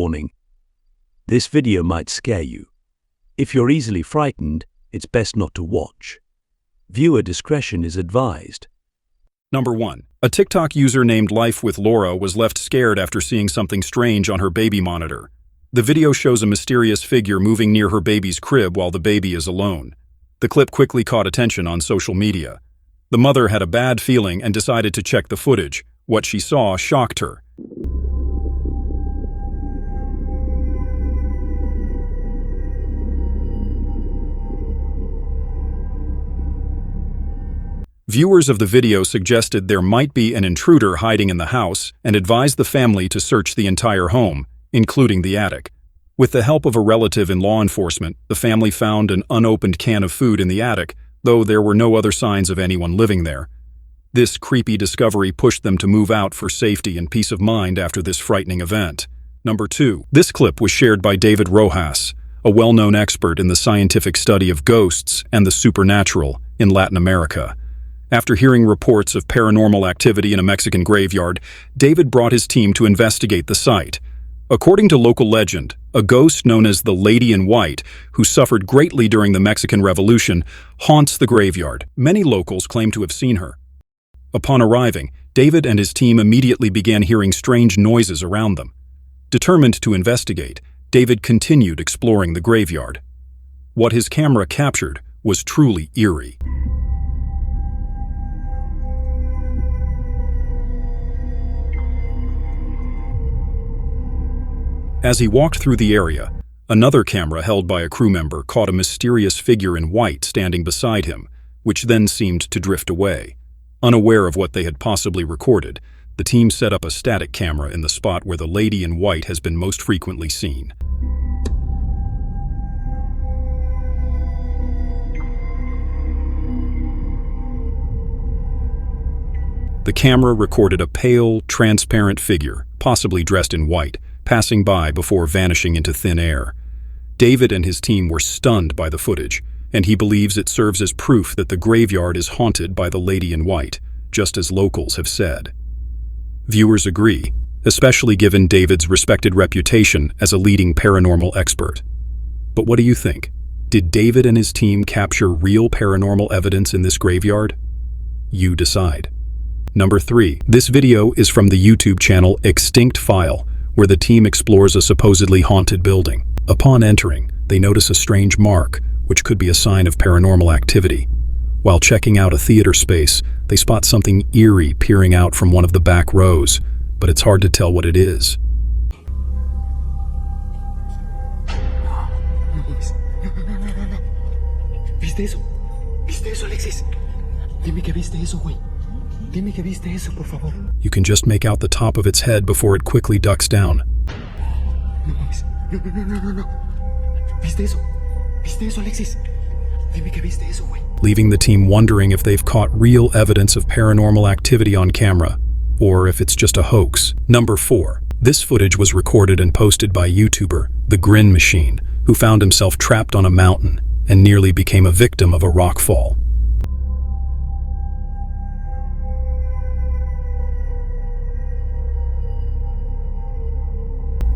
warning. This video might scare you. If you're easily frightened, it's best not to watch. Viewer discretion is advised. Number 1. A TikTok user named Life with Laura was left scared after seeing something strange on her baby monitor. The video shows a mysterious figure moving near her baby's crib while the baby is alone. The clip quickly caught attention on social media. The mother had a bad feeling and decided to check the footage. What she saw shocked her. Viewers of the video suggested there might be an intruder hiding in the house and advised the family to search the entire home, including the attic. With the help of a relative and law enforcement, the family found an unopened can of food in the attic, though there were no other signs of anyone living there. This creepy discovery pushed them to move out for safety and peace of mind after this frightening event. Number 2. This clip was shared by David Rojas, a well-known expert in the scientific study of ghosts and the supernatural in Latin America. After hearing reports of paranormal activity in a Mexican graveyard, David brought his team to investigate the site. According to local legend, a ghost known as the Lady in White, who suffered greatly during the Mexican Revolution, haunts the graveyard. Many locals claim to have seen her. Upon arriving, David and his team immediately began hearing strange noises around them. Determined to investigate, David continued exploring the graveyard. What his camera captured was truly eerie. As he walked through the area, another camera held by a crew member caught a mysterious figure in white standing beside him, which then seemed to drift away. Unaware of what they had possibly recorded, the team set up a static camera in the spot where the Lady in White has been most frequently seen. The camera recorded a pale, transparent figure, possibly dressed in white, passing by before vanishing into thin air. David and his team were stunned by the footage, and he believes it serves as proof that the graveyard is haunted by the Lady in White, just as locals have said. Viewers agree, especially given David's respected reputation as a leading paranormal expert. But what do you think? Did David and his team capture real paranormal evidence in this graveyard? You decide. Number 3. This video is from the YouTube channel Extinct File, where the team explores a supposedly haunted building. Upon entering, they notice a strange mark, which could be a sign of paranormal activity. While checking out a theater space, they spot something eerie peering out from one of the back rows, but it's hard to tell what it is. ¿Viste eso? ¿Viste eso, Alexis? Dime que viste eso, güey. Dime que viste eso, por favor. You can just make out the top of its head before it quickly ducks down. No mames. No. ¿Viste eso? ¿Viste eso, Alexis? Dime que viste eso, güey. Leaving the team wondering if they've caught real evidence of paranormal activity on camera, or if it's just a hoax. Number 4. This footage was recorded and posted by YouTuber The Grin Machine, who found himself trapped on a mountain and nearly became a victim of a rock fall.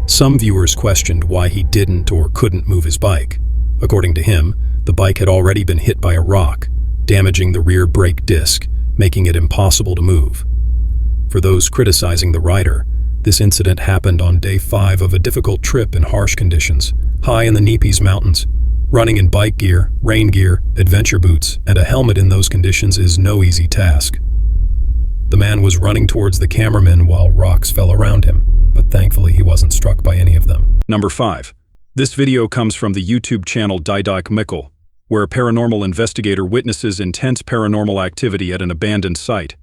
Some viewers questioned why he didn't or couldn't move his bike. According to him, the bike had already been hit by a rock, damaging the rear brake disc, making it impossible to move. For those criticizing the rider, this incident happened on day 5 of a difficult trip in harsh conditions, high in the Nepes Mountains. Running in bike gear, rain gear, adventure boots, and a helmet in those conditions is no easy task. The man was running towards the cameraman while rocks fell around him, but thankfully he wasn't struck by any of them. Number 5. This video comes from the YouTube channel Didak Mikkel, where a paranormal investigator witnesses intense paranormal activity at an abandoned site.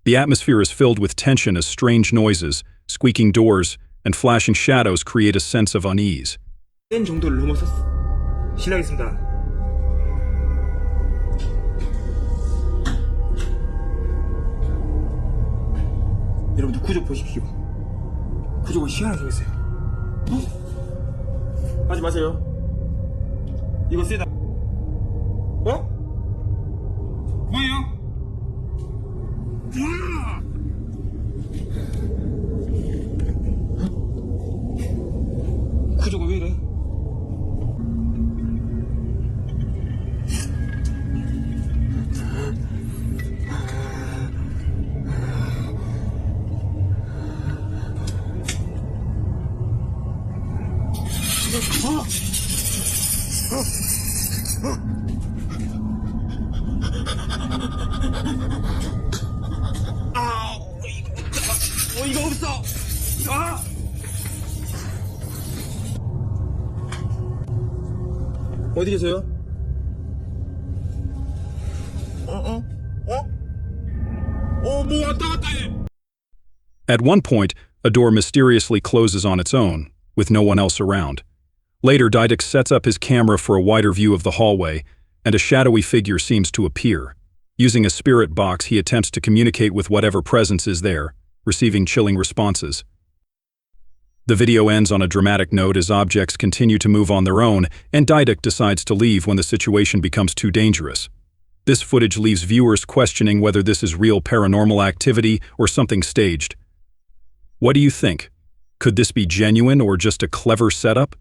The atmosphere is filled with tension as strange noises, squeaking doors, and flashing shadows create a sense of unease. 정도를 넘어서 실례하겠습니다. 여러분들 구조 보십시오. 구조가 희한하게 생겼어요. 하지 마세요. 이거 세다. 어? 뭐예요? 이거 없어. 아! 어디 계세요? 뭐 왔다 갔다 해. At one point, a door mysteriously closes on its own, with no one else around. Later, Didak sets up his camera for a wider view of the hallway, and a shadowy figure seems to appear. Using a spirit box, he attempts to communicate with whatever presence is there, receiving chilling responses. The video ends on a dramatic note as objects continue to move on their own, and Didak decides to leave when the situation becomes too dangerous. This footage leaves viewers questioning whether this is real paranormal activity or something staged. What do you think? Could this be genuine or just a clever setup?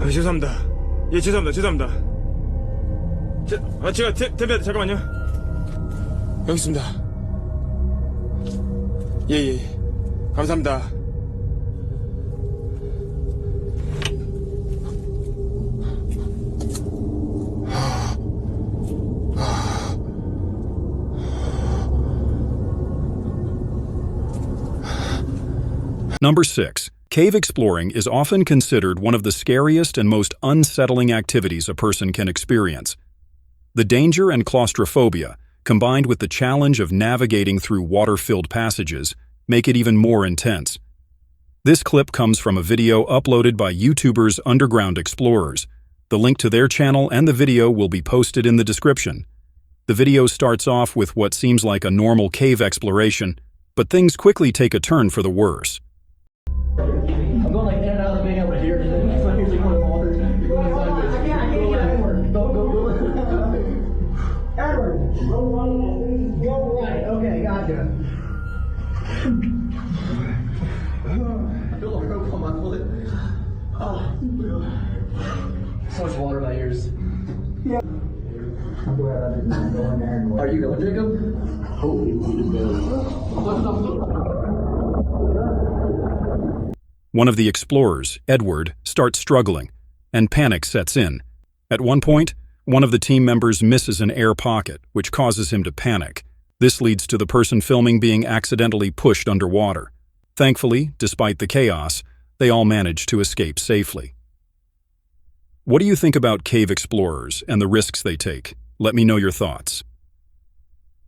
죄송합니다. 예, 죄송합니다. 제가 대비한테 잠깐만요. 여기 있습니다. 예. 감사합니다. Number 6. Cave exploring is often considered one of the scariest and most unsettling activities a person can experience. The danger and claustrophobia, combined with the challenge of navigating through water-filled passages, make it even more intense. This clip comes from a video uploaded by YouTubers Underground Explorers. The link to their channel and the video will be posted in the description. The video starts off with what seems like a normal cave exploration, but things quickly take a turn for the worse. I'm going like in and out of the thing over here. So here's like one of the waters. You're going sideways. I can't do it. Go. Edward, go right. Okay, gotcha. I feel a rope on my foot. Oh. So much water in my ears. Yeah. Are you going, Jacob? Holy One of the explorers, Edward, starts struggling, and panic sets in. At one point, one of the team members misses an air pocket, which causes him to panic. This leads to the person filming being accidentally pushed underwater. Thankfully, despite the chaos, they all manage to escape safely. What do you think about cave explorers and the risks they take? Let me know your thoughts.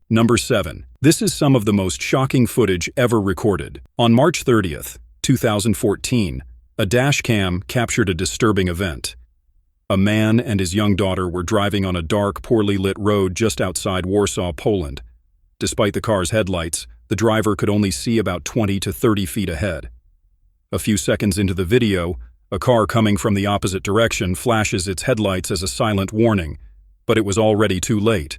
Number 7. This is some of the most shocking footage ever recorded. On March 30th, 2014, a dashcam captured a disturbing event. A man and his young daughter were driving on a dark, poorly lit road just outside Warsaw, Poland. Despite the car's headlights, the driver could only see about 20 to 30 feet ahead. A few seconds into the video, a car coming from the opposite direction flashes its headlights as a silent warning, but it was already too late.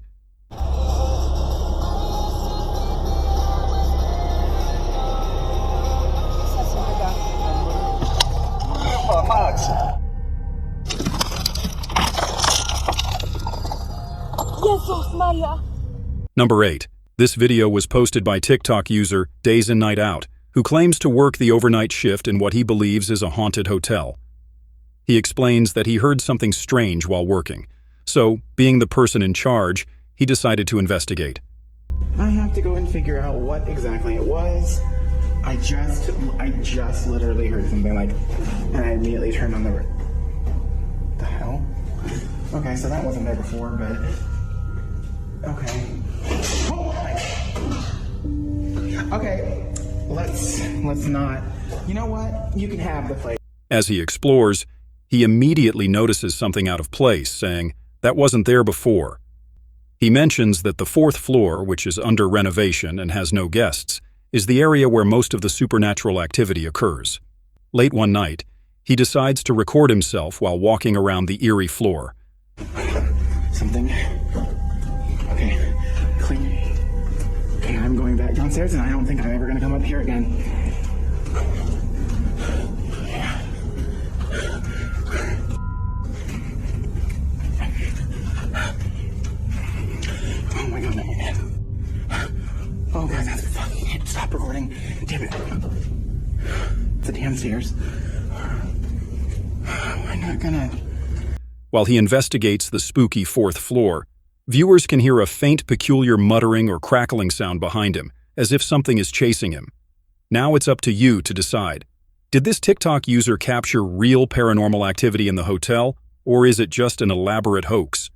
Number 8. This video was posted by TikTok user Days and Night Out, who claims to work the overnight shift in what he believes is a haunted hotel. He explains that he heard something strange while working, so, being the person in charge, he decided to investigate. I have to go and figure out what exactly it was. I just literally heard something like, and I immediately turned on the hell? Okay, so that wasn't there before, but okay. Okay, let's not. You know what? You can have the place. As he explores, he immediately notices something out of place, saying, "That wasn't there before." He mentions that the 4th floor, which is under renovation and has no guests, is the area where most of the supernatural activity occurs. Late one night, he decides to record himself while walking around the eerie floor. Something. Okay, clean. Okay, I'm going back downstairs and I don't think I'm ever gonna come up here again. Oh my god. Oh god, that's fucking it. Stop recording. Damn it. It's the damn stairs. We're not gonna... While he investigates the spooky fourth floor, viewers can hear a faint, peculiar muttering or crackling sound behind him, as if something is chasing him. Now it's up to you to decide. Did this TikTok user capture real paranormal activity in the hotel, or is it just an elaborate hoax?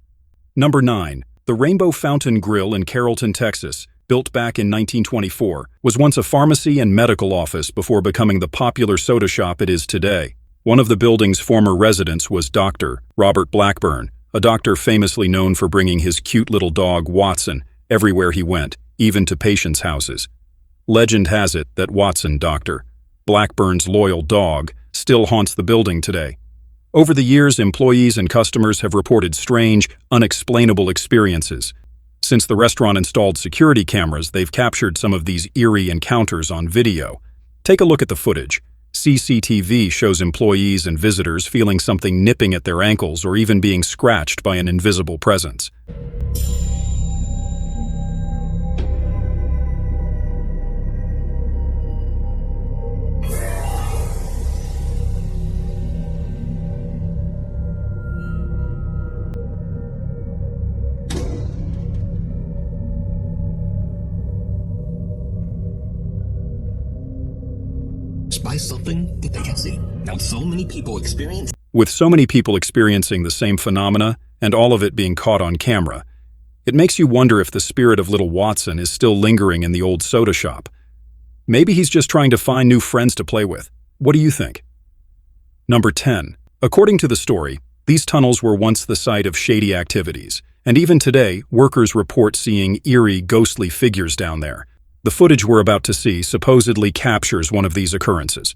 Number 9. The Rainbow Fountain Grill in Carrollton, Texas, built back in 1924, was once a pharmacy and medical office before becoming the popular soda shop it is today. One of the building's former residents was Dr. Robert Blackburn, a doctor famously known for bringing his cute little dog, Watson, everywhere he went, even to patients' houses. Legend has it that Watson, Dr. Blackburn's loyal dog, still haunts the building today. Over the years, employees and customers have reported strange, unexplainable experiences. Since the restaurant installed security cameras, they've captured some of these eerie encounters on video. Take a look at the footage. CCTV shows employees and visitors feeling something nipping at their ankles or even being scratched by an invisible presence. By something that they can see. Now, so many people experience. With so many people experiencing the same phenomena, and all of it being caught on camera, it makes you wonder if the spirit of little Watson is still lingering in the old soda shop. Maybe he's just trying to find new friends to play with. What do you think? Number 10. According to the story, these tunnels were once the site of shady activities, and even today, workers report seeing eerie, ghostly figures down there. The footage we're about to see supposedly captures one of these occurrences.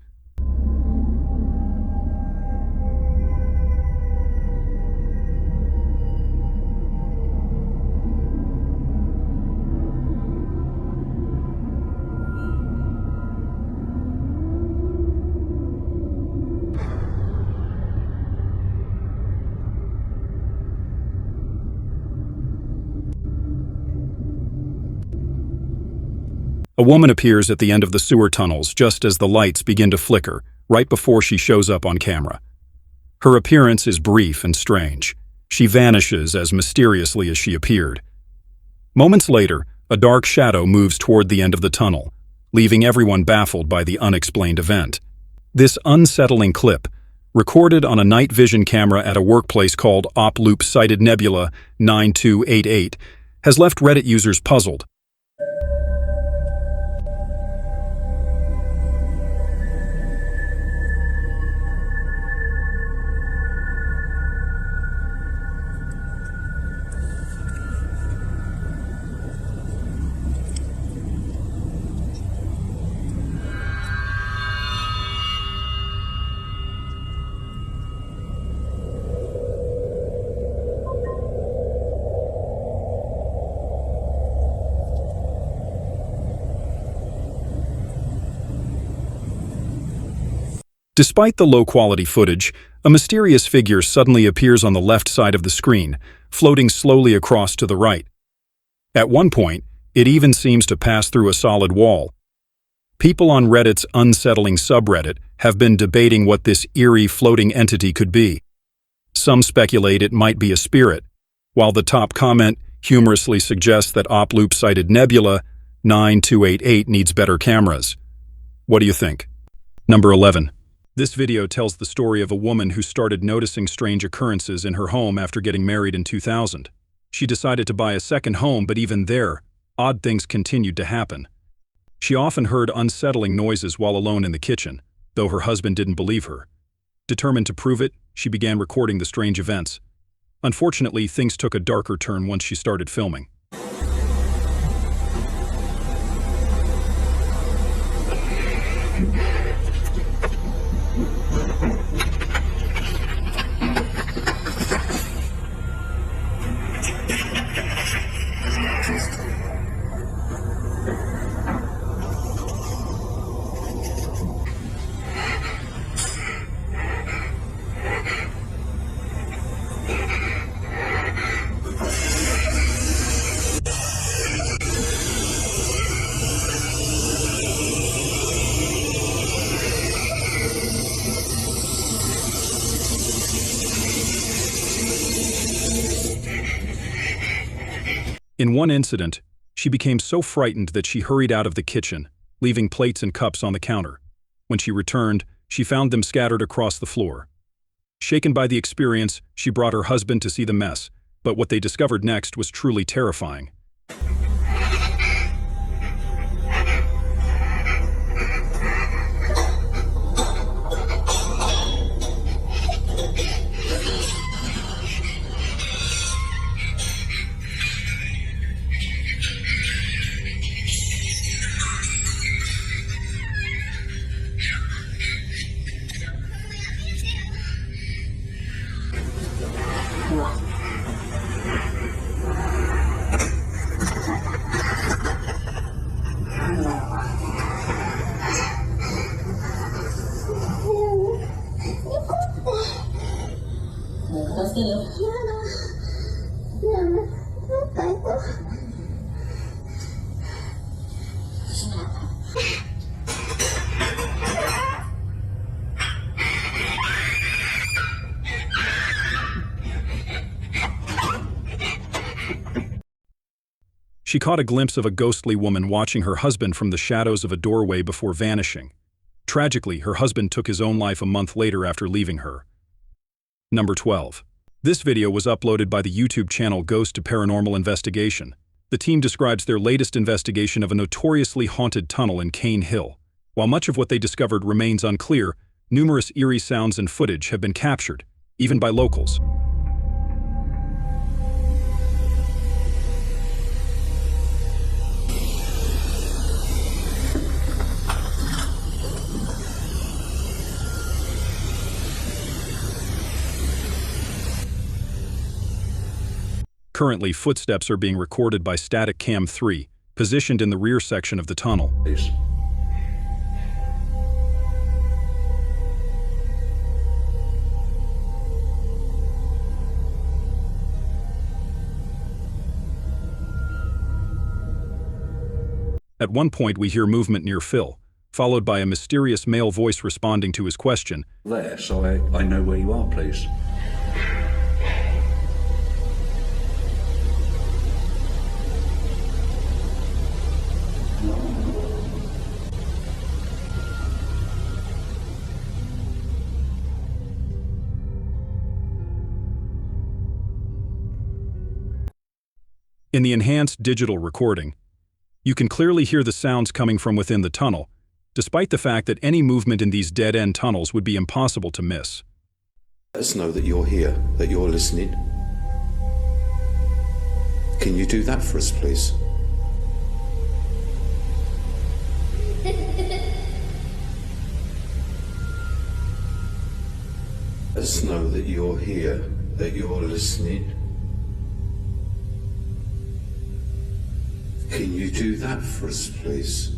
A woman appears at the end of the sewer tunnels just as the lights begin to flicker, right before she shows up on camera. Her appearance is brief and strange. She vanishes as mysteriously as she appeared. Moments later, a dark shadow moves toward the end of the tunnel, leaving everyone baffled by the unexplained event. This unsettling clip, recorded on a night vision camera at a workplace called Op-Loop Sighted Nebula 9288, has left Reddit users puzzled. Despite the low-quality footage, a mysterious figure suddenly appears on the left side of the screen, floating slowly across to the right. At one point, it even seems to pass through a solid wall. People on Reddit's unsettling subreddit have been debating what this eerie floating entity could be. Some speculate it might be a spirit, while the top comment humorously suggests that Op-Loop Sighted Nebula 9288 needs better cameras. What do you think? Number 11. This video tells the story of a woman who started noticing strange occurrences in her home after getting married in 2000. She decided to buy a second home, but even there, odd things continued to happen. She often heard unsettling noises while alone in the kitchen, though her husband didn't believe her. Determined to prove it, she began recording the strange events. Unfortunately, things took a darker turn once she started filming. one incident, she became so frightened that she hurried out of the kitchen, leaving plates and cups on the counter. When she returned, she found them scattered across the floor. Shaken by the experience, she brought her husband to see the mess, but what they discovered next was truly terrifying. She caught a glimpse of a ghostly woman watching her husband from the shadows of a doorway before vanishing. Tragically, her husband took his own life a month later after leaving her. Number 12. This video was uploaded by the YouTube channel Ghost to Paranormal Investigation. The team describes their latest investigation of a notoriously haunted tunnel in Cane Hill. While much of what they discovered remains unclear, numerous eerie sounds and footage have been captured, even by locals. Currently, footsteps are being recorded by Static Cam 3, positioned in the rear section of the tunnel. At one point, we hear movement near Phil, followed by a mysterious male voice responding to his question. There, so I know where you are, please. In the enhanced digital recording, you can clearly hear the sounds coming from within the tunnel, despite the fact that any movement in these dead-end tunnels would be impossible to miss. Let us know that you're here, that you're listening. Can you do that for us, please? Let us know that you're here, that you're listening. Can you do that for us, please?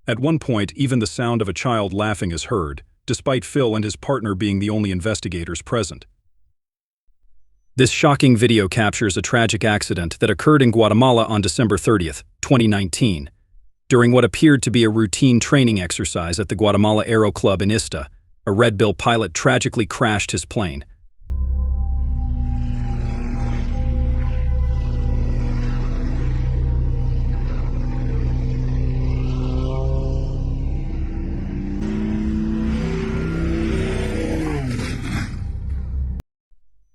At one point, even the sound of a child laughing is heard, despite Phil and his partner being the only investigators present. This shocking video captures a tragic accident that occurred in Guatemala on December 30th, 2019. During what appeared to be a routine training exercise at the Guatemala Aero Club in Ista, a Red Bill pilot tragically crashed his plane.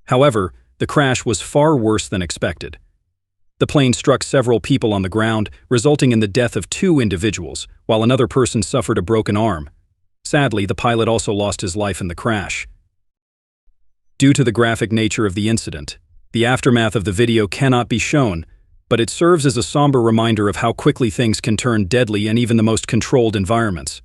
However, the crash was far worse than expected. The plane struck several people on the ground, resulting in the death of 2 individuals, while another person suffered a broken arm. Sadly, the pilot also lost his life in the crash. Due to the graphic nature of the incident, the aftermath of the video cannot be shown, but it serves as a somber reminder of how quickly things can turn deadly in even the most controlled environments.